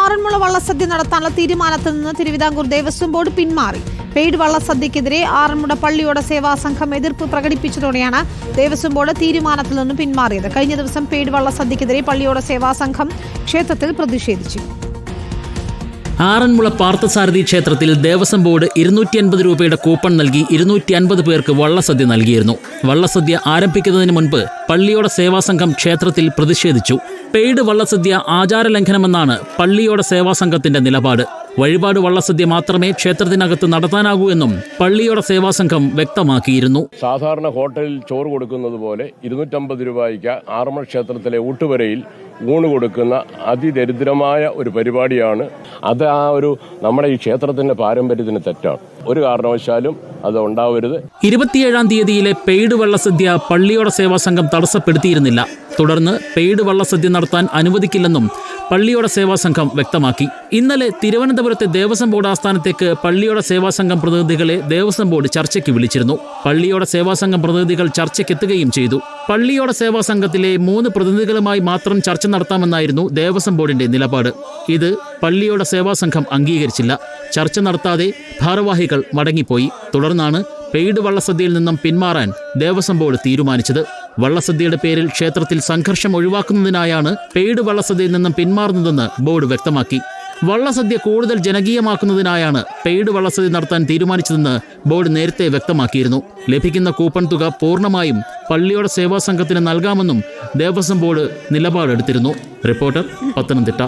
ആറന്മുള വള്ളസദ്യ നടത്താനുള്ള തീരുമാനത്തിൽ നിന്ന് തിരുവിതാംകൂർ ദേവസ്വം ബോർഡ് പിന്മാറി. പെയ്ഡ് വള്ളസദ്യക്കെതിരെ ആറന്മുള പള്ളിയോട സേവാ സംഘം എതിർപ്പ് പ്രകടിപ്പിച്ചതോടെയാണ് ദേവസ്വം ബോർഡ് തീരുമാനത്തിൽ നിന്ന് പിന്മാറിയത്. കഴിഞ്ഞ ദിവസം പെയ്ഡ് വള്ളസദ്യക്കെതിരെ പള്ളിയോട സേവാ സംഘം ക്ഷേത്രത്തിൽ പ്രതിഷേധിച്ചു. ആറന്മുള പാർത്ഥസാരഥി ക്ഷേത്രത്തിൽ ദേവസ്വം ബോർഡ് 250 രൂപയുടെ കൂപ്പൺ നൽകി 250 പേർക്ക് വള്ളസദ്യ നൽകിയിരുന്നു. വള്ളസദ്യ ആരംഭിക്കുന്നതിന് മുൻപ് പള്ളിയോട സേവാസംഘം ക്ഷേത്രത്തിൽ പ്രതിഷേധിച്ചു. പെയ്ഡ് വള്ളസദ്യ ആചാരലംഘനമെന്നാണ് പള്ളിയോട സേവാസംഘത്തിന്റെ നിലപാട്. വഴിപാട് വള്ളസദ്യ മാത്രമേ ക്ഷേത്രത്തിനകത്ത് നടത്താനാകൂ എന്നും പള്ളിയോട സേവാസംഘം വ്യക്തമാക്കിയിരുന്നു. സാധാരണ ഹോട്ടലിൽ ചോറ് കൊടുക്കുന്നത് പോലെ 250 രൂപയ്ക്ക് ആറന്മുള ക്ഷേത്രത്തിലെ ഊട്ടുവരയിൽ ഊണ് കൊടുക്കുന്ന അതിദരിദ്രമായ ഒരു പരിപാടിയാണ്. അത് നമ്മുടെ ഈ ക്ഷേത്രത്തിന്റെ പാരമ്പര്യത്തിന് തെറ്റാണ്. ഒരു കാരണവശാലും അത് ഉണ്ടാവരുത്. 27-ാം തീയതിയിലെ പെയ്ഡ് വള്ളസദ്യ പള്ളിയോട സേവാസംഘം തടസ്സപ്പെടുത്തിയിരുന്നില്ല. തുടർന്ന് പെയ്ഡ് വള്ളസദ്യ നടത്താൻ അനുവദിക്കില്ലെന്നും പള്ളിയോട സേവാസംഘം വ്യക്തമാക്കി. ഇന്നലെ തിരുവനന്തപുരത്തെ ദേവസ്വം ബോർഡ് ആസ്ഥാനത്തേക്ക് പള്ളിയോട സേവാസംഘം പ്രതിനിധികളെ ദേവസ്വം ബോർഡ് ചർച്ചയ്ക്ക് വിളിച്ചിരുന്നു. പള്ളിയോട സേവാസംഘം പ്രതിനിധികൾ ചർച്ചയ്ക്കെത്തുകയും ചെയ്തു. പള്ളിയോട സേവാസംഘത്തിലെ 3 പ്രതിനിധികളുമായി മാത്രം ചർച്ച നടത്താമെന്നായിരുന്നു ദേവസ്വം ബോർഡിന്റെ നിലപാട്. ഇത് പള്ളിയോട സേവാസംഘം അംഗീകരിച്ചില്ല. ചർച്ച നടത്താതെ ഭാരവാഹികൾ മടങ്ങിപ്പോയി. തുടർന്നാണ് പെയ്ഡ് വള്ളസദ്യയിൽ നിന്നും പിന്മാറാൻ ദേവസ്വം ബോർഡ് തീരുമാനിച്ചത്. വള്ളസദ്യയുടെ പേരിൽ ക്ഷേത്രത്തിൽ സംഘർഷം ഒഴിവാക്കുന്നതിനായാണ് പെയ്ഡ് വള്ളസദ്യയിൽ നിന്നും പിന്മാറുന്നതെന്ന് ബോർഡ് വ്യക്തമാക്കി. വള്ളസദ്യ കൂടുതൽ ജനകീയമാക്കുന്നതിനായാണ് പെയ്ഡ് വള്ളസദ്യ നടത്താൻ തീരുമാനിച്ചതെന്ന് ബോർഡ് നേരത്തെ വ്യക്തമാക്കിയിരുന്നു. ലഭിക്കുന്ന കൂപ്പൺ തുക പൂർണ്ണമായും പള്ളിയോട സേവാസംഘത്തിന് നൽകാമെന്നും ദേവസ്വം ബോർഡ് നിലപാടെടുത്തിരുന്നു. റിപ്പോർട്ടർ, പത്തനംതിട്ട.